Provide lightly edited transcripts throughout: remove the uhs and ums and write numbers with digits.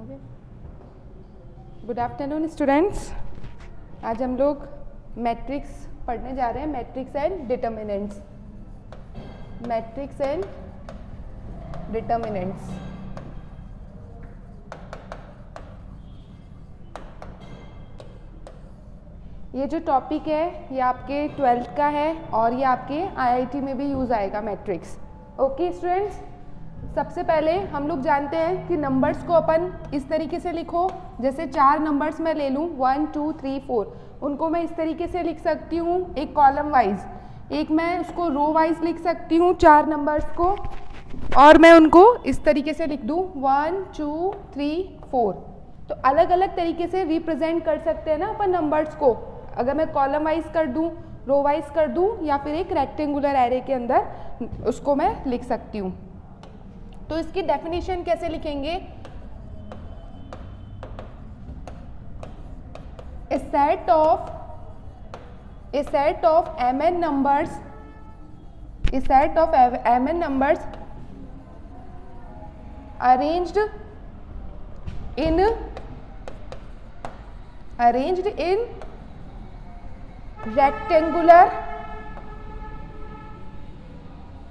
Good afternoon students. आज हम लोग मैट्रिक्स पढ़ने जा रहे हैं, matrix and determinants. Matrix and determinants. ये जो टॉपिक है ये आपके 12th का है और ये आपके IIT में भी यूज़ आएगा मैट्रिक्स। ओके स्टूडेंट्स, सबसे पहले हम लोग जानते हैं कि नंबर्स को अपन इस तरीके से लिखो। जैसे 4 नंबर्स मैं ले लूँ 1 2 3 4, उनको मैं इस तरीके से लिख सकती हूँ एक कॉलम वाइज, एक मैं उसको रो वाइज लिख सकती हूँ 4 नंबर्स को, और मैं उनको इस तरीके से लिख दूँ 1 2 3 4। तो अलग अलग तरीके से रिप्रेजेंट कर सकते हैं ना अपन नंबर्स को, अगर मैं कॉलम वाइज कर दूँ, रो वाइज कर दूँ, या फिर एक रेक्टेंगुलर एरे के अंदर उसको मैं लिख सकती हूँ। तो इसकी डेफिनेशन कैसे लिखेंगे? A set of mn numbers, a set of mn numbers arranged in rectangular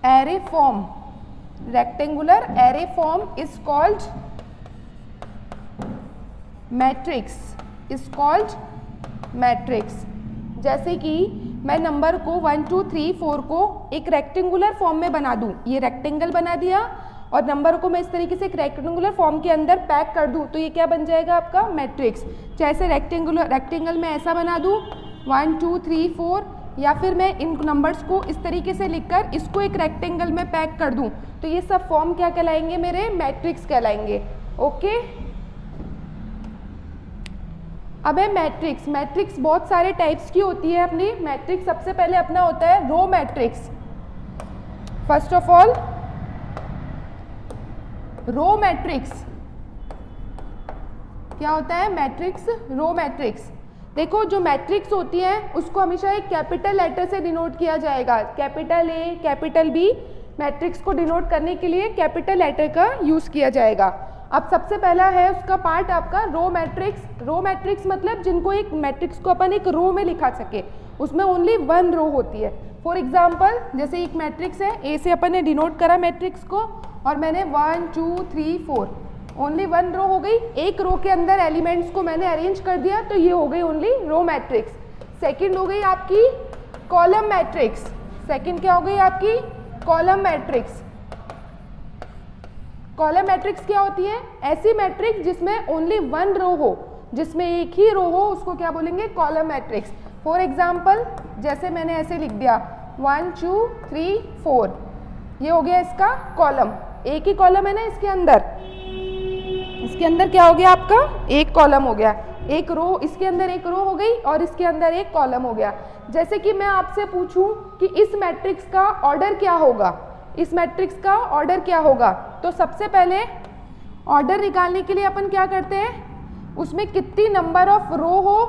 array form. Rectangular array form is called matrix, is called matrix। जैसे कि मैं नंबर को 1 2 3 4 को एक रेक्टेंगुलर फॉर्म में बना दूं, ये रेक्टेंगल बना दिया और नंबर को मैं इस तरीके से एक रेक्टेंगुलर फॉर्म के अंदर पैक कर दूं, तो ये क्या बन जाएगा आपका मैट्रिक्स। जैसे रेक्टेंगल में ऐसा बना दूं 1 2 3 4, या फिर मैं इन नंबर्स को इस तरीके से लिखकर इसको एक रेक्टेंगल में पैक कर दूं, तो ये सब फॉर्म क्या कहलाएंगे मेरे? मैट्रिक्स कहलाएंगे। ओके, अब है मैट्रिक्स। मैट्रिक्स बहुत सारे टाइप्स की होती है अपनी मैट्रिक्स। सबसे पहले अपना होता है row matrix. First of all row matrix क्या होता है? Matrix, row matrix. देखो जो मैट्रिक्स होती है उसको हमेशा एक कैपिटल लेटर से डिनोट किया जाएगा, capital A capital B. Matrix को डिनोट करने के लिए कैपिटल लेटर का यूज किया जाएगा। अब सबसे पहला है उसका पार्ट आपका रो मैट्रिक्स। रो मैट्रिक्स मतलब जिनको एक मैट्रिक्स को अपन एक रो में लिखा सके, उसमें ओनली 1 रो होती है। फॉर एग्जाम्पल जैसे एक मैट्रिक्स है, ए से अपन ने डिनोट करा मैट्रिक्स को और मैंने 1 2 3 4, ओनली 1 रो हो गई। एक रो के अंदर एलिमेंट्स को मैंने अरेंज कर दिया, तो ये हो गई ओनली रो मैट्रिक्स। सेकंड हो गई आपकी कॉलम मैट्रिक्स। सेकंड क्या हो गई आपकी? Column matrix. कॉलम मैट्रिक्स क्या होती है? ऐसी मैट्रिक्स जिसमें ओनली 1 रो हो, जिसमें एक ही रो हो, उसको क्या बोलेंगे? Column matrix. फॉर एग्जाम्पल जैसे मैंने ऐसे लिख दिया 1 2 3 4, ये हो गया इसका कॉलम। एक ही कॉलम है ना इसके अंदर, इसके अंदर क्या हो गया आपका? एक कॉलम हो गया। एक रो, इसके अंदर एक रो हो गई और इसके अंदर एक कॉलम हो गया। जैसे कि मैं आपसे पूछूं कि इस मैट्रिक्स का ऑर्डर क्या होगा, इस मैट्रिक्स का ऑर्डर क्या होगा, तो सबसे पहले ऑर्डर निकालने के लिए अपन क्या करते हैं, उसमें कितनी नंबर ऑफ रो हो,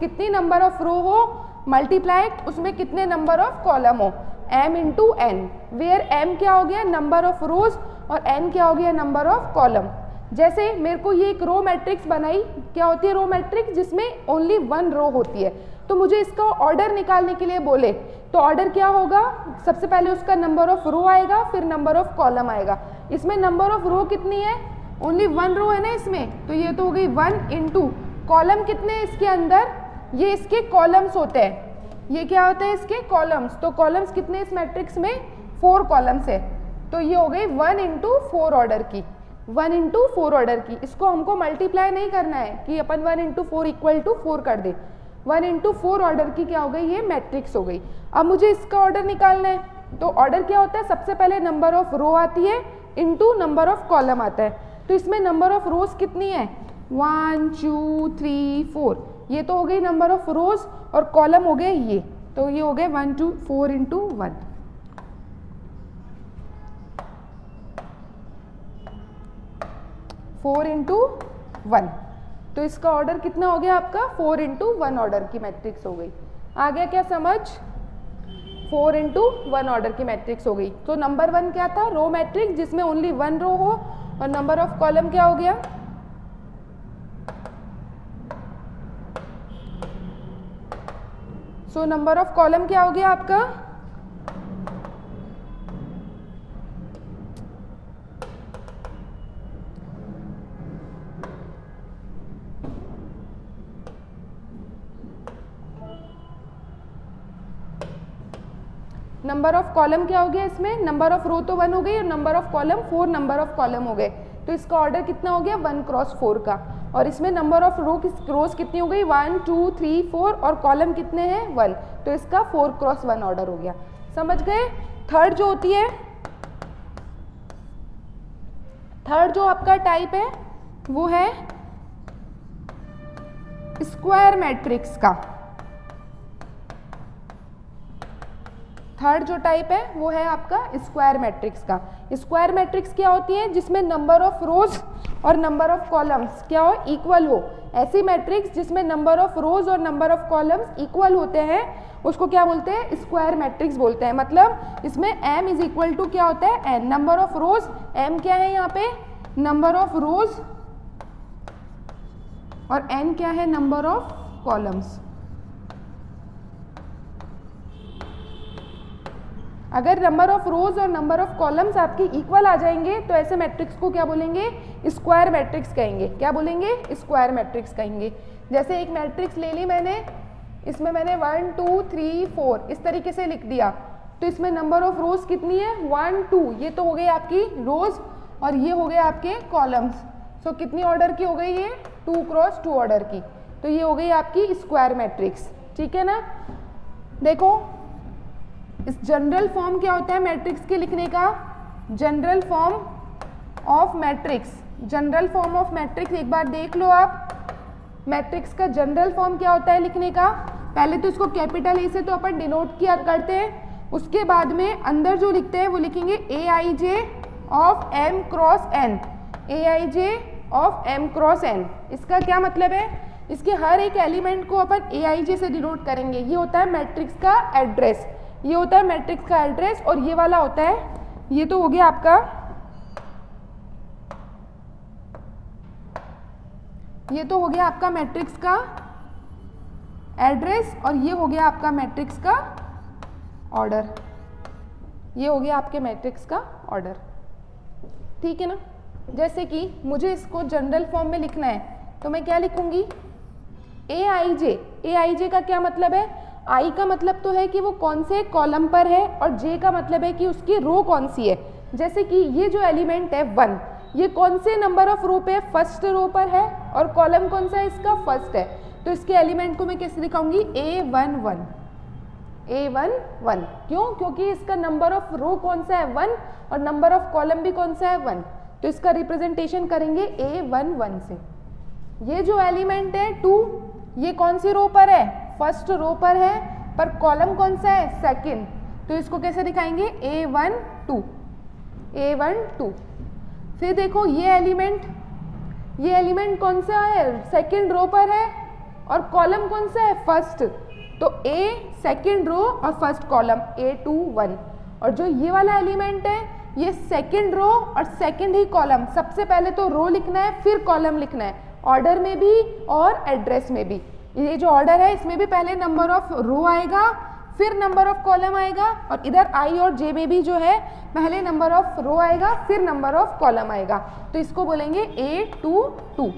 कितनी नंबर ऑफ रो हो मल्टीप्लाई उसमें कितने नंबर ऑफ कॉलम हो, m into N, where m क्या हो गया? नंबर ऑफ रोज, और n क्या हो गया? Number of column. जैसे मेरे को ये एक रो मैट्रिक्स बनाई, क्या होती है रो मैट्रिक्स? जिसमें ओनली 1 रो होती है। तो मुझे इसका ऑर्डर निकालने के लिए बोले तो ऑर्डर क्या होगा? सबसे पहले उसका नंबर ऑफ रो आएगा, फिर नंबर ऑफ कॉलम आएगा। इसमें नंबर ऑफ रो कितनी है? ओनली 1 रो है ना इसमें, तो ये तो हो गई 1 इंटू कॉलम कितने हैं इसके अंदर? ये इसके कॉलम्स होते हैं। ये क्या होते हैं? इसके कॉलम्स। तो कॉलम्स कितने इस मैट्रिक्स में? 4 कॉलम्स है। तो ये हो गई 1 इंटू 4 ऑर्डर की, 1 इंटू 4 ऑर्डर की। इसको हमको मल्टीप्लाई नहीं करना है कि अपन 1 इंटू 4 इक्वल टू 4 कर दे। 1 इंटू 4 ऑर्डर की क्या हो गई? ये मैट्रिक्स हो गई। अब मुझे इसका ऑर्डर निकालना है, तो ऑर्डर क्या होता है? सबसे पहले नंबर ऑफ रो आती है इंटू नंबर ऑफ कॉलम आता है। तो इसमें नंबर ऑफ रोज कितनी है? 1 2 3 4, ये तो हो गई नंबर ऑफ रोज, और कॉलम हो गए ये, तो ये हो गए 1 2 4 इंटू 1। 4 इंटू 1, तो इसका ऑर्डर कितना हो गया आपका? 4 इंटू 1 ऑर्डर की मैट्रिक्स हो गई। आ गया क्या समझ? 4 इंटू 1 ऑर्डर की मैट्रिक्स हो गई। तो नंबर 1 क्या था? रो मैट्रिक्स जिसमें ओनली 1 रो हो, और नंबर ऑफ कॉलम क्या हो गया? सो नंबर ऑफ कॉलम क्या हो गया आपका, नंबर ऑफ कॉलम क्या हो गया इसमें, नंबर ऑफ रो तो 1 हो गई और number of column 4 number of column हो गए, तो इसका ऑर्डर कितना हो गया 1 क्रॉस 4 का। और इसमें नंबर ऑफ रोज कितनी हो गई 1 2 3 4 और कॉलम कितने हैं 1, तो इसका 4 क्रॉस 1 ऑर्डर हो गया। समझ गए। थर्ड जो होती है, थर्ड जो आपका टाइप है वो है स्क्वायर मैट्रिक्स का। थर्ड जो टाइप है वो है आपका स्क्वायर मैट्रिक्स का। स्क्वायर मैट्रिक्स क्या होती है, जिसमें नंबर ऑफ रोज और नंबर ऑफ कॉलम्स क्या हो, इक्वल हो। ऐसी मैट्रिक्स जिसमें नंबर ऑफ रोज और नंबर ऑफ कॉलम्स इक्वल होते हैं उसको क्या बोलते हैं, स्क्वायर मैट्रिक्स बोलते हैं। मतलब इसमें m इज इक्वल टू क्या होता है n, number of rose, m क्या है यहाँ पे नंबर ऑफ रोज और n क्या है नंबर ऑफ कॉलम्स। अगर नंबर ऑफ रोज और नंबर ऑफ कॉलम्स आपके इक्वल आ जाएंगे तो ऐसे मैट्रिक्स को क्या बोलेंगे, स्क्वायर मैट्रिक्स कहेंगे। क्या बोलेंगे, स्क्वायर मैट्रिक्स कहेंगे। जैसे एक मैट्रिक्स ले ली मैंने, इसमें मैंने 1 2 3 4 इस तरीके से लिख दिया, तो इसमें नंबर ऑफ रोज कितनी है 1 2, ये तो हो गई आपकी रोज और ये हो गए आपके कॉलम्स। सो कितनी ऑर्डर की हो गई ये 2 क्रॉस 2 ऑर्डर की, तो ये हो गई आपकी स्क्वायर मैट्रिक्स। ठीक है ना। देखो इस जनरल फॉर्म क्या होता है मैट्रिक्स के लिखने का, general form of matrix, general form of matrix एक बार देख लो आप। मैट्रिक्स का जनरल फॉर्म क्या होता है लिखने का, पहले तो इसको कैपिटल ए से तो अपन डिनोट किया करते हैं, उसके बाद में अंदर जो लिखते हैं वो लिखेंगे a i j of m cross n, a i j of m cross n. इसका क्या मतलब है, इसके हर एक एलिमेंट को अपन ए आई जे से डिनोट करेंगे। ये होता है मैट्रिक्स का एड्रेस, ये होता है मैट्रिक्स का एड्रेस, और ये वाला होता है, ये तो हो गया आपका, ये तो हो गया आपका मैट्रिक्स का एड्रेस और ये हो गया आपका मैट्रिक्स का ऑर्डर, ये हो गया आपके मैट्रिक्स का ऑर्डर। ठीक है ना। जैसे कि मुझे इसको जनरल फॉर्म में लिखना है तो मैं क्या लिखूंगी, ए आई जे। ए आई जे का क्या मतलब है, आई का मतलब तो है कि वो कौन से कॉलम पर है और जे का मतलब है कि उसकी रो कौन सी है। जैसे कि ये जो एलिमेंट है 1, ये कौन से नंबर ऑफ रो पे, फर्स्ट रो पर है, और कॉलम कौन सा है इसका फर्स्ट है, तो इसके एलिमेंट को मैं कैसे दिखाऊंगी A11, A11। क्यों, क्योंकि इसका नंबर ऑफ रो कौन सा है 1 और नंबर ऑफ कॉलम भी कौन सा है 1, तो इसका रिप्रेजेंटेशन करेंगे A11 से। ये जो एलिमेंट है 2, ये कौन सी रो पर है, फर्स्ट रो पर है, पर कॉलम कौन सा है सेकंड, तो इसको कैसे दिखाएंगे A12, A12। फिर देखो ये एलिमेंट कौन सा है, सेकंड रो पर है और कॉलम कौन सा है फर्स्ट, तो A सेकंड रो और फर्स्ट कॉलम A21। और जो ये वाला एलिमेंट है ये सेकंड रो और सेकंड ही कॉलम, सबसे पहले तो रो लिखना है फिर कॉलम लिखना है, ऑर्डर में भी और एड्रेस में भी। ये जो ऑर्डर है इसमें भी पहले नंबर ऑफ रो आएगा फिर नंबर ऑफ कॉलम आएगा, और इधर आई और जे में भी जो है पहले नंबर ऑफ रो आएगा फिर नंबर ऑफ कॉलम आएगा, तो इसको बोलेंगे A22।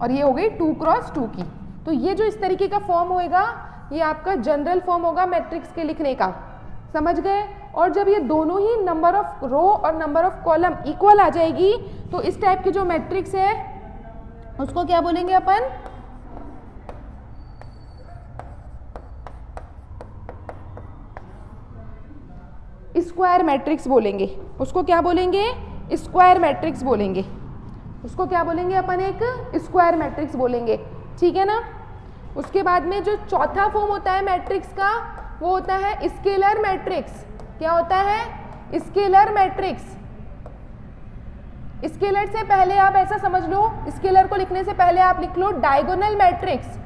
और ये हो गई 2 क्रॉस 2 की। तो ये जो इस तरीके का फॉर्म होएगा ये आपका जनरल फॉर्म होगा मैट्रिक्स के लिखने का। समझ गए। और जब ये दोनों ही नंबर ऑफ रो और नंबर ऑफ कॉलम इक्वल आ जाएगी तो इस टाइप की जो मैट्रिक्स है उसको क्या बोलेंगे अपन, स्क्वायर मैट्रिक्स बोलेंगे। उसको क्या बोलेंगे, स्क्वायर मैट्रिक्स बोलेंगे। उसको क्या बोलेंगे अपन, एक स्क्वायर मैट्रिक्स बोलेंगे। ठीक है ना। उसके बाद में जो चौथा फॉर्म होता है मैट्रिक्स का वो होता है स्केलर मैट्रिक्स। क्या होता है, स्केलर मैट्रिक्स। स्केलर से पहले आप ऐसा समझ लो, स्केलर को लिखने से पहले आप लिख लो डायगोनल मैट्रिक्स।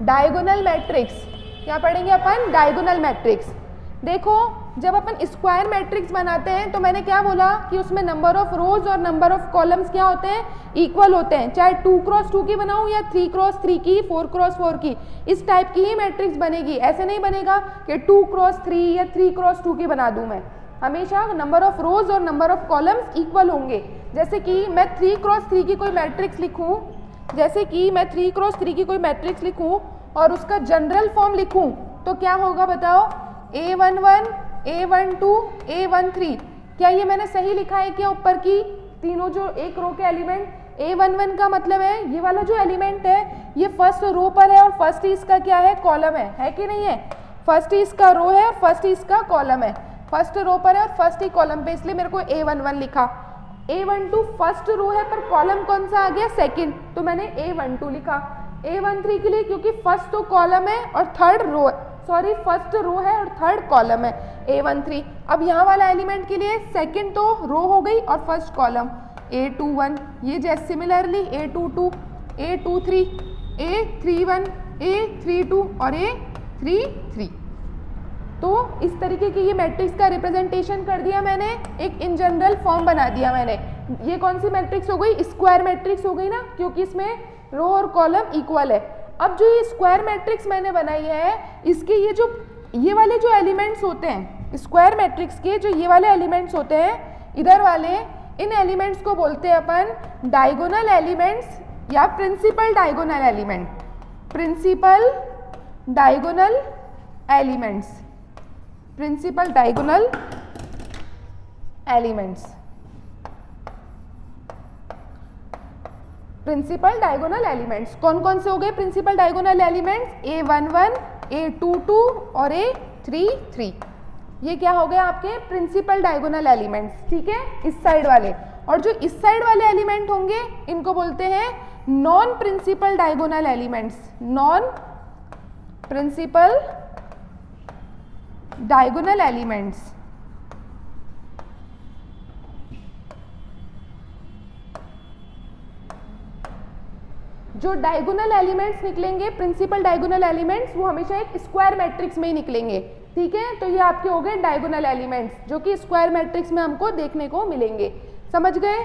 डायगोनल मैट्रिक्स क्या पढ़ेंगे अपन, डायगोनल मैट्रिक्स। देखो जब अपन स्क्वायर मैट्रिक्स बनाते हैं तो मैंने क्या बोला कि उसमें नंबर ऑफ रोज और नंबर ऑफ कॉलम्स क्या होते हैं, इक्वल होते हैं। चाहे 2 क्रॉस 2 की बनाऊं या 3 क्रॉस 3 की, 4 क्रॉस 4 की, इस टाइप की ही मैट्रिक्स बनेगी। ऐसे नहीं बनेगा कि 2 क्रॉस 3 या 3 क्रॉस 2 की बना दूं मैं। हमेशा नंबर ऑफ रोज और नंबर ऑफ कॉलम्स इक्वल होंगे। जैसे कि मैं 3 क्रॉस 3 की कोई मैट्रिक्स लिखूं, जैसे कि मैं 3 क्रॉस 3 की कोई मैट्रिक्स लिखूं और उसका जनरल फॉर्म लिखूं तो क्या होगा बताओ, A11, A12, A13। क्या ये मैंने सही लिखा है क्या? ऊपर की तीनों जो एक रो के एलिमेंट, A11 का मतलब है ये वाला जो एलिमेंट है ये फर्स्ट रो पर है और फर्स्ट इसका क्या है, कॉलम है कि नहीं है? फर्स्ट इसका रो है और फर्स्ट इसका कॉलम है, फर्स्ट रो पर है और फर्स्ट ही कॉलम पे, इसलिए मेरे को A11 लिखा। A12 फर्स्ट रो है पर कॉलम कौन सा आ गया, सेकंड, तो मैंने A12 लिखा। A13 के लिए क्योंकि फर्स्ट तो कॉलम है और third row, sorry first row है और थर्ड कॉलम है, A13। अब यहाँ वाला एलिमेंट के लिए सेकंड तो रो हो गई और फर्स्ट कॉलम, A21। ये जैसे similarly A22, A23, A31, A32 और A33। तो इस तरीके की ये मैट्रिक्स का रिप्रेजेंटेशन कर दिया मैंने, एक इन जनरल फॉर्म बना दिया मैंने। ये कौन सी मैट्रिक्स हो गई, स्क्वायर मैट्रिक्स हो गई ना, क्योंकि इसमें रो और कॉलम इक्वल है। अब जो ये स्क्वायर मैट्रिक्स मैंने बनाई है, इसके ये वाले जो एलिमेंट्स होते हैं स्क्वायर मैट्रिक्स के, जो ये वाले एलिमेंट्स होते हैं इधर वाले, इन एलिमेंट्स को बोलते हैं अपन डायगोनल एलिमेंट्स या principal diagonal element. Principal diagonal elements, principal diagonal elements, principal diagonal elements कौन कौन से हो गए principal diagonal elements, A11, A22 और A33। ये क्या हो गए आपके प्रिंसिपल डायगोनल एलिमेंट्स, ठीक है, इस साइड वाले। और जो इस साइड वाले एलिमेंट होंगे इनको बोलते हैं non principal diagonal elements, non principal diagonal elements. जो डायगोनल एलिमेंट्स निकलेंगे प्रिंसिपल डायगोनल एलिमेंट्स, वो हमेशा एक स्क्वायर मैट्रिक्स में ही निकलेंगे, ठीक है। तो ये आपके हो गए डायगोनल एलिमेंट्स जो कि स्क्वायर मैट्रिक्स में हमको देखने को मिलेंगे, समझ गए।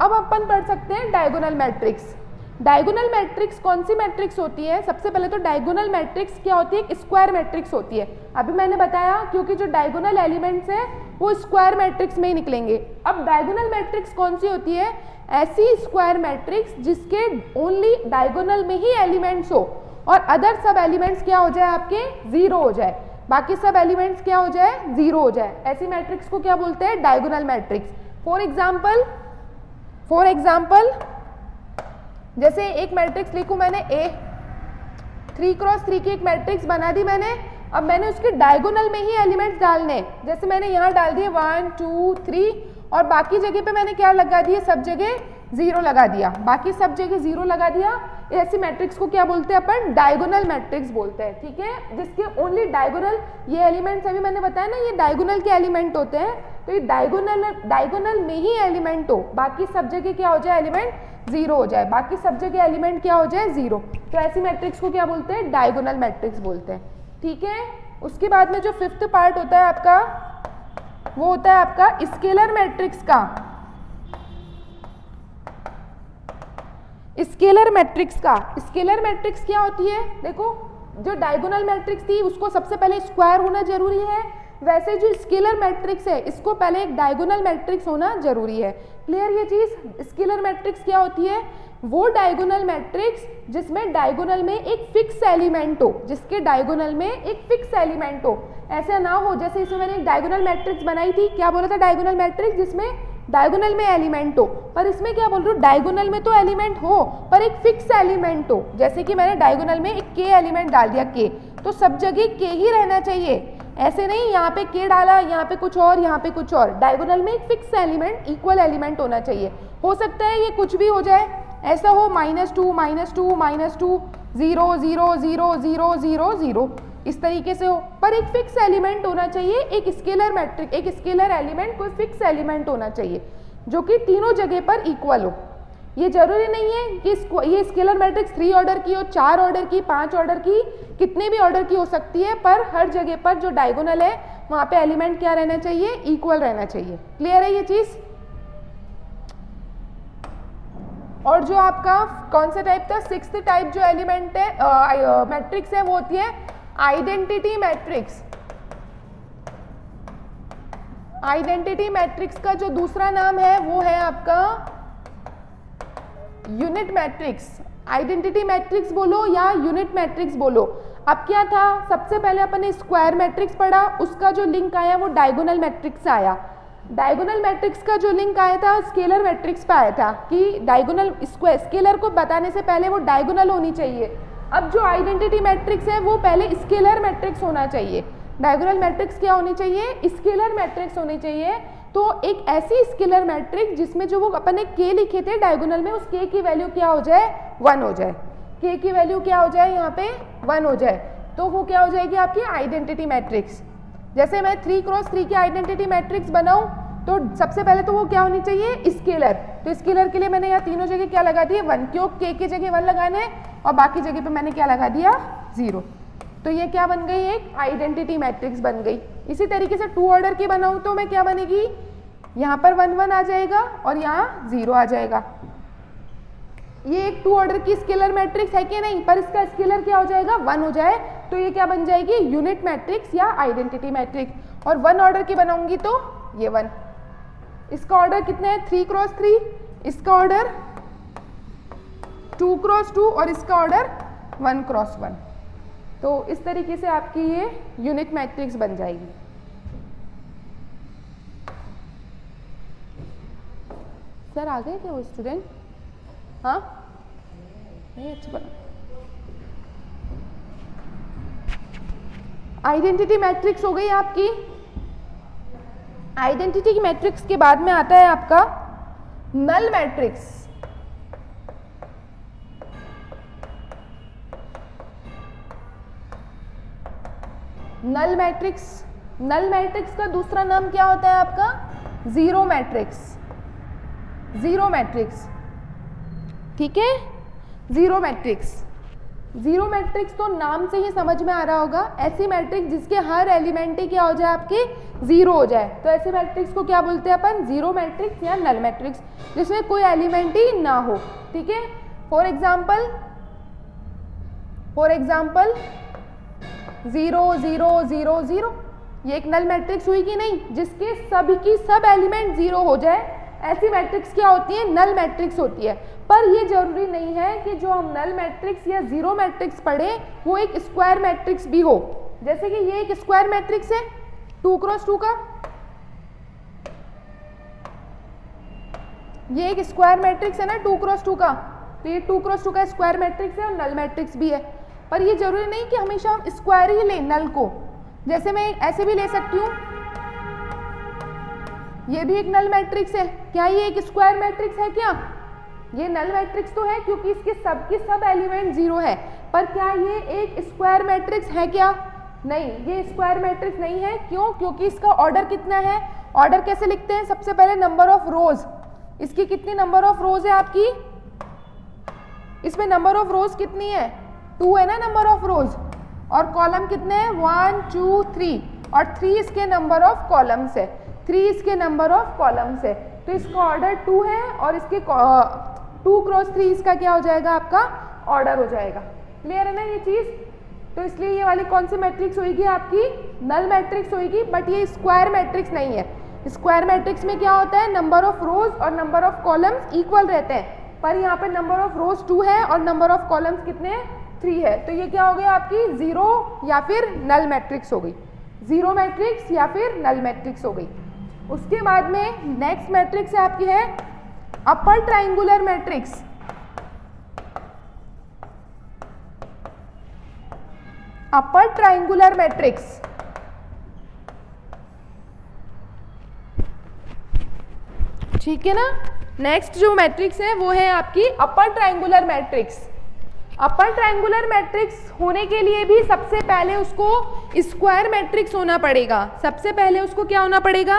अब अपन पढ़ सकते हैं डायगोनल मैट्रिक्स। डायगोनल मैट्रिक्स कौन सी मैट्रिक्स होती है? सबसे पहले तो डायगोनल मैट्रिक्स क्या होती है, एक स्क्वायर मैट्रिक्स होती है। अभी मैंने बताया क्योंकि जो डायगोनल एलिमेंट्स है वो स्क्वायर मैट्रिक्स में ही निकलेंगे। अब डायगोनल मैट्रिक्स कौन सी होती है? ऐसी स्क्वायर मैट्रिक्स जिसके ओनली डायगोनल में ही एलिमेंट्स हो और अदर सब एलिमेंट्स क्या हो जाए, आपके जीरो हो जाए, बाकी सब एलिमेंट्स क्या हो जाए, जीरो हो जाए। ऐसी मैट्रिक्स को क्या बोलते हैं, डायगोनल मैट्रिक्स। फॉर एग्जाम्पल जैसे एक मैट्रिक्स लिखूं मैंने A, 3 क्रॉस 3 की एक मैट्रिक्स बना दी मैंने। अब मैंने उसके डायगोनल में ही एलिमेंट्स डालने, जैसे मैंने यहाँ डाल दिए 1 2 3 और बाकी जगह पे मैंने क्या लगा दिए, सब जगह जीरो लगा दिया, बाकी सब जगह जीरो लगा दिया। ऐसी मैट्रिक्स को क्या बोलते हैं अपन, डायगोनल मैट्रिक्स बोलते हैं, ठीक है, जिसके ओनली डायगोनल ये एलिमेंट्स, अभी मैंने बताया ना ये डायगोनल के एलिमेंट होते हैं, तो ये डायगोनल में ही एलिमेंट हो, बाकी सब जगह क्या हो जाए, एलिमेंट जीरो हो जाए, बाकी सब जगह एलिमेंट क्या हो जाए, जीरो। तो ऐसी मैट्रिक्स को क्या बोलते हैं, डायगोनल मैट्रिक्स बोलते हैं, ठीक है। उसके बाद में जो 5th पार्ट होता है आपका, वो होता है आपका स्केलर मैट्रिक्स का। स्केलर मैट्रिक्स का, स्केलर मैट्रिक्स क्या होती है, देखो जो डायगोनल मैट्रिक्स थी उसको सबसे पहले स्क्वायर होना जरूरी है, वैसे जो स्केलर मैट्रिक्स है इसको पहले एक डायगोनल मैट्रिक्स होना जरूरी है। क्लियर ये चीज। स्केलर मैट्रिक्स क्या होती है, वो डायगोनल मैट्रिक्स जिसमें डायगोनल में एक फिक्स एलिमेंट हो, जिसके डायगोनल में एक फिक्स एलिमेंट हो। ऐसा ना हो जैसे इसमें मैंने एक डायगोनल मैट्रिक्स बनाई थी, क्या बोला था, डायगोनल मैट्रिक्स जिसमें डायगोनल में एलिमेंट हो, पर इसमें क्या बोल रही हूँ, डायगोनल में तो एलिमेंट हो पर एक फिक्स एलिमेंट हो। जैसे कि मैंने डायगोनल में एक के एलिमेंट डाल दिया, के, तो सब जगह के ही रहना चाहिए, ऐसे नहीं यहाँ पे के डाला, यहाँ पे कुछ और, यहाँ पे कुछ और। डायगोनल में एक फिक्स एलिमेंट, इक्वल एलिमेंट होना चाहिए। हो सकता है ये कुछ भी हो जाए, ऐसा हो -2 -2 -2 0 0 0 0 0 0 इस तरीके से हो, पर एक फिक्स एलिमेंट होना चाहिए। एक स्केलर मैट्रिक, एक स्केलर एलिमेंट कोई फिक्स एलिमेंट होना चाहिए जो कि तीनों जगह पर इक्वल हो। ये जरूरी नहीं है कि ये स्केलर मैट्रिक्स 3 ऑर्डर की हो, 4 ऑर्डर की, 5 ऑर्डर की, कितने भी ऑर्डर की हो सकती है, पर हर जगह पर जो डायगोनल है वहां पे एलिमेंट क्या रहना चाहिए, इक्वल रहना चाहिए। क्लियर है ये चीज। और जो आपका कौन सा टाइप था, सिक्स्थ टाइप जो एलिमेंट है मैट्रिक्स है वो होती है आइडेंटिटी मैट्रिक्स। आइडेंटिटी मैट्रिक्स का जो दूसरा नाम है वो है आपका यूनिट मैट्रिक्स। आइडेंटिटी मैट्रिक्स बोलो या यूनिट मैट्रिक्स बोलो। अब क्या था, सबसे पहले अपन ने स्क्वायर मैट्रिक्स पढ़ा, उसका जो लिंक आया वो डायगोनल मैट्रिक्स से आया। डायगोनल मैट्रिक्स का जो लिंक आया था स्केलर मैट्रिक्स पे आया था कि डायगोनल स्केलर को बताने से पहले वो डायगोनल होनी चाहिए। अब जो आइडेंटिटी मैट्रिक्स है वो पहले स्केलर मैट्रिक्स होना चाहिए। डायगोनल मैट्रिक्स क्या होनी चाहिए, स्केलर मैट्रिक्स होनी चाहिए। तो एक ऐसी स्केलर मैट्रिक्स जिसमें जो वो अपन ने के लिखे थे डायगोनल में, उस के की वैल्यू क्या हो जाए, 1 हो जाए। के की वैल्यू क्या हो जाए, यहाँ पे 1 हो जाए, तो वो क्या हो जाएगी आपकी आइडेंटिटी मैट्रिक्स। जैसे मैं 3x3 की आइडेंटिटी मैट्रिक्स बनाऊं तो सबसे पहले तो वो क्या होनी चाहिए, स्केलर। तो स्केलर के लिए मैंने यहाँ तीनों जगह क्या लगा दिए, 1, क्यों के की जगह 1 लगाने और बाकी जगह पे मैंने क्या लगा दिया, 0। तो ये क्या बन गई, एक आइडेंटिटी मैट्रिक्स बन गई। इसी तरीके से 2 ऑर्डर की बनाऊं तो मैं क्या बनेगी, यहाँ पर 1 1 आ जाएगा और यहाँ 0 आ जाएगा। ये एक 2 ऑर्डर की स्केलर मैट्रिक्स है कि नहीं, पर इसका स्केलर क्या हो जाएगा, 1 हो जाए, तो ये क्या बन जाएगी, यूनिट मैट्रिक्स या आइडेंटिटी मैट्रिक्स। और 1 ऑर्डर की बनाऊंगी तो ये 1। इसका ऑर्डर कितने हैं, 3x3, इसका ऑर्डर 2x2 और इसका ऑर्डर 1x1। तो इस तरीके से आपकी ये यूनिट मैट्रिक्स बन जाएगी। सर आ गए क्या वो स्टूडेंट, हाँ नहीं, अच्छा बना। आइडेंटिटी मैट्रिक्स हो गई आपकी। आइडेंटिटी मैट्रिक्स के बाद में आता है आपका null matrix. Null matrix, null matrix का दूसरा नाम क्या होता है आपका, जीरो मैट्रिक्स। जीरो मैट्रिक्स, ठीक है, जीरो मैट्रिक्स। जीरो मैट्रिक्स तो नाम से ही समझ में आ रहा होगा, ऐसी मैट्रिक्स जिसके हर एलिमेंट ही क्या हो जाए, आपके जीरो हो जाए। तो ऐसे मैट्रिक्स को क्या बोलते हैं अपन, जीरो मैट्रिक्स या नल मैट्रिक्स, जिसमें कोई एलिमेंट ही ना हो। ठीक है, फॉर एग्जाम्पल 0 0 0 0, ये एक नल मैट्रिक्स हुई कि नहीं, जिसके सब एलिमेंट जीरो हो जाए, ऐसी मैट्रिक्स क्या होती है, नल मैट्रिक्स होती है। पर ये जरूरी नहीं है कि जो हम नल मैट्रिक्स या जीरो मैट्रिक्स पढ़े वो एक स्क्वायर मैट्रिक्स भी हो। जैसे कि ये एक स्क्वायर मैट्रिक्स है 2x2 का, ये एक स्क्वायर मैट्रिक्स है ना 2x2 का, तो ये 2x2 का स्क्वायर मैट्रिक्स है और नल मैट्रिक्स भी है। पर ये जरूरी नहीं कि हमेशा हम स्क्वायर ही लें नल को, जैसे मैं ऐसे भी ले सकती हूँ, ये भी एक नल मैट्रिक्स है। क्या ये एक स्क्वायर मैट्रिक्स है क्या, ये नल मैट्रिक्स तो है क्योंकि इसके सब एलिमेंट जीरो है, पर क्या ये एक स्क्वायर मैट्रिक्स है क्या, नहीं, ये स्क्वायर मैट्रिक्स नहीं है। क्यों, क्योंकि इसका ऑर्डर कितना है, ऑर्डर कैसे लिखते हैं, सबसे पहले नंबर ऑफ रोज, इसकी कितनी नंबर ऑफ रोज है आपकी, इसमें नंबर ऑफ रोज कितनी है, 2 है ना नंबर ऑफ रोज, और कॉलम कितने हैं 1 2 3, और 3 इसके नंबर ऑफ कॉलम्स है, 3 इसके नंबर ऑफ कॉलम्स है। तो इसका ऑर्डर 2 है और इसके 2x3 इसका क्या हो जाएगा, आपका ऑर्डर हो जाएगा। क्लियर है ना ये चीज। तो इसलिए ये वाली कौन सी मैट्रिक्स होगी, आपकी नल मैट्रिक्स होगी, बट ये स्क्वायर मैट्रिक्स नहीं है। स्क्वायर मैट्रिक्स में क्या होता है, नंबर ऑफ रोज और नंबर ऑफ कॉलम्स इक्वल रहते हैं, पर यहाँ पे नंबर ऑफ रोज 2 है और नंबर ऑफ कॉलम्स कितने 3 है। तो ये क्या हो गया आपकी जीरो या फिर नल मैट्रिक्स हो गई, जीरो मैट्रिक्स या फिर नल मैट्रिक्स हो गई। उसके बाद में नेक्स्ट मैट्रिक्स आपकी है upper triangular matrix. Upper triangular matrix, ठीक है ना। नेक्स्ट जो मैट्रिक्स है वो है आपकी upper triangular matrix. Upper triangular matrix होने के लिए भी सबसे पहले उसको स्क्वायर मैट्रिक्स होना पड़ेगा। सबसे पहले उसको क्या होना पड़ेगा,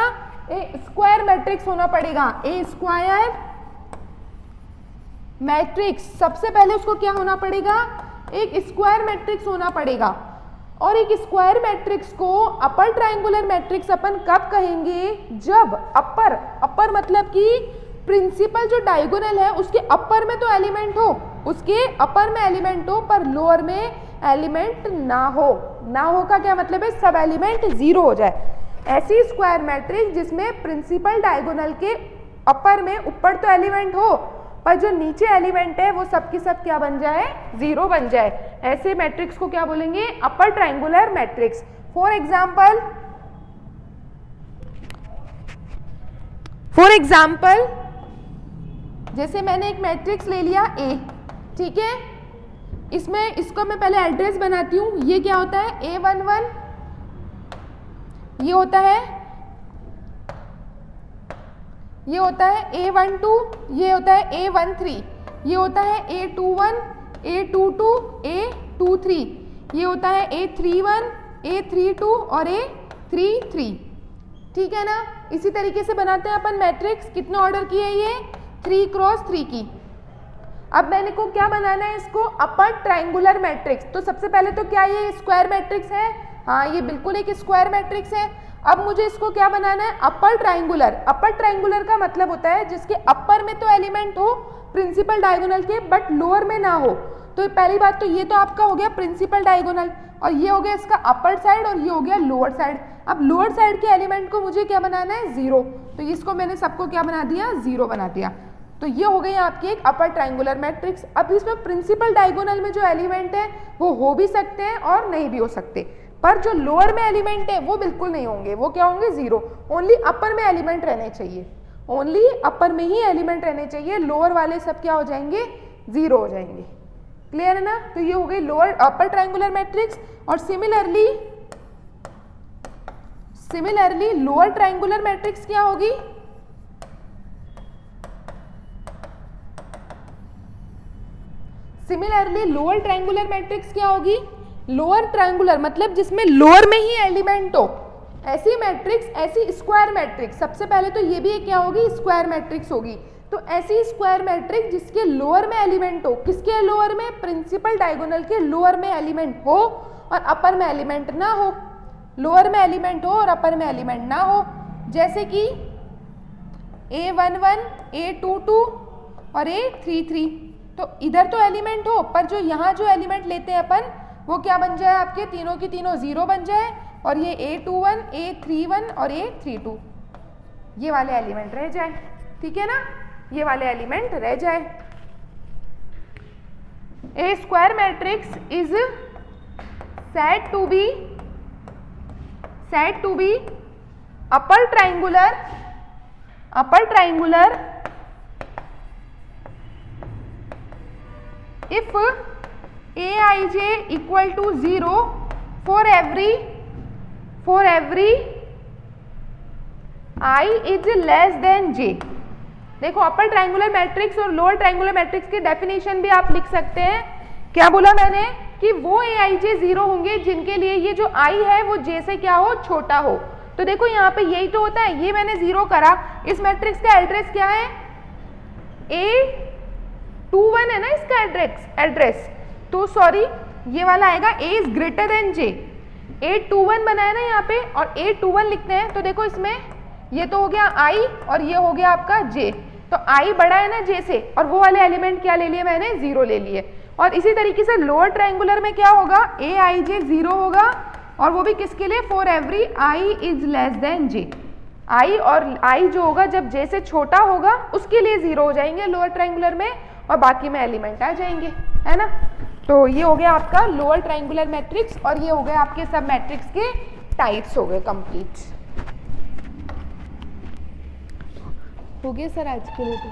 ए स्क्वायर मैट्रिक्स होना पड़ेगा, ए स्क्वायर मैट्रिक्स। सबसे पहले उसको क्या होना पड़ेगा, एक स्क्वायर मैट्रिक्स होना पड़ेगा। और एक स्क्वायर मैट्रिक्स को अपर ट्रायंगुलर मैट्रिक्स अपन कब कहेंगे, जब अपर मतलब कि प्रिंसिपल जो डायगोनल है उसके अपर में तो एलिमेंट हो, उसके अपर में एलिमेंट हो पर लोअर में एलिमेंट ना हो। ना हो का क्या मतलब है, सब एलिमेंट जीरो हो जाए। ऐसी स्क्वायर मैट्रिक्स जिसमें प्रिंसिपल डायगोनल के अपर में ऊपर तो एलिमेंट हो पर जो नीचे एलिमेंट है वो सब की सब क्या बन जाए, जीरो बन जाए। ऐसे मैट्रिक्स को क्या बोलेंगे, upper triangular matrix. For example जैसे मैंने एक मैट्रिक्स ले लिया A, ठीक है, इसमें इसको मैं पहले एड्रेस बनाती हूँ। ये क्या होता है, A11, ये होता है A12, ये होता है A13, ये होता है A21, A22, A23, ये होता है A31, A32 और A33, ठीक है ना। इसी तरीके से बनाते हैं अपन मैट्रिक्स। कितने ऑर्डर की है ये, 3 क्रॉस 3 की। अब मैंने को क्या बनाना है, इसको अपर ट्रायंगुलर मैट्रिक्स। तो सबसे पहले तो क्या ये स्क्वायर मैट्रिक्स है, हाँ ये बिल्कुल एक स्क्वायर मैट्रिक्स है। अब मुझे इसको क्या बनाना है, अपर ट्रायंगुलर। अपर ट्रायंगुलर का मतलब होता है जिसके अपर में तो एलिमेंट हो प्रिंसिपल डायगोनल के बट लोअर में ना हो। तो पहली बात तो ये तो आपका हो गया प्रिंसिपल डायगोनल, और ये हो गया इसका अपर साइड और ये हो गया लोअर साइड। अब लोअर साइड के एलिमेंट को मुझे क्या बनाना है, जीरो। तो इसको मैंने सबको क्या बना दिया, जीरो बना दिया। तो ये हो गई आपकी एक अपर ट्रायंगुलर मैट्रिक्स। अब इसमें प्रिंसिपल डायगोनल में जो एलिमेंट है वो हो भी सकते हैं और नहीं भी हो सकते, पर जो लोअर में एलिमेंट है वो बिल्कुल नहीं होंगे, वो क्या होंगे, जीरो। ओनली अपर में एलिमेंट रहने चाहिए, ओनली अपर में ही एलिमेंट रहने चाहिए। लोअर वाले सब क्या हो जाएंगे, जीरो हो जाएंगे। क्लियर है ना। तो ये हो गई लोअर अपर ट्रायंगुलर मैट्रिक्स। और सिमिलरली लोअर ट्रायंगुलर मैट्रिक्स क्या होगी, लोअर ट्रायंगुलर मैट्रिक्स क्या होगी, लोअर ट्रायंगुलर मतलब जिसमें लोअर में ही एलिमेंट हो, ऐसी मैट्रिक्स, ऐसी स्क्वायर मैट्रिक्स। सबसे पहले तो ये भी क्या होगी, स्क्वायर मैट्रिक्स होगी। तो ऐसी स्क्वायर मैट्रिक्स जिसके लोअर में एलिमेंट हो, किसके लोअर में, प्रिंसिपल डायगोनल के लोअर में एलिमेंट हो और अपर में एलिमेंट ना हो। लोअर में एलिमेंट हो और अपर में एलिमेंट ना हो, जैसे कि A11, A22 और A33। तो इधर तो एलिमेंट हो पर जो यहाँ जो एलिमेंट लेते हैं अपन वो क्या बन जाए, आपके तीनों की तीनों जीरो बन जाए। और ये A21, A31 और A32 ये वाले एलिमेंट रह जाए, ठीक है ना, ये वाले एलिमेंट रह जाए। A square matrix is said to be upper triangular if Aij equal to 0 for every I is less than j। देखो अपर ट्रायंगुलर मैट्रिक्स और लोअर ट्रायंगुलर मैट्रिक्स की डेफिनेशन भी आप लिख सकते हैं। क्या बोला मैंने कि वो Aij जीरो होंगे जिनके लिए ये जो I है वो j से क्या हो, छोटा हो। तो देखो यहाँ पे यही तो होता है, ये मैंने जीरो करा। इस मैट्रिक्स का एड्रेस क्या है, A21 है ना इसका एड्रेस। तो सॉरी ये वाला आएगा A is greater than j। A21 बनाया ना यहाँ पे और A21 लिखते हैं। तो देखो इसमें ये तो हो गया I और ये हो गया आपका j। तो I बड़ा है ना j से और वो वाले एलिमेंट क्या ले लिए मैंने, जीरो ले लिए। और इसी तरीके से लोअर ट्रायंगुलर में क्या होगा, Aij जीरो होगा और वो भी किसके लिए, for every I is less than j। I और I जो होगा जब j से छोटा होगा उसके लिए जीरो हो जाएंगे लोअर ट्रायंगुलर में और बाकी में एलिमेंट आ जाएंगे, है ना। तो ये हो गया आपका लोअर ट्रायंगुलर मैट्रिक्स और ये हो गए आपके सब मैट्रिक्स के टाइप्स हो गए कंप्लीट। हो गया सर आज के लिए तो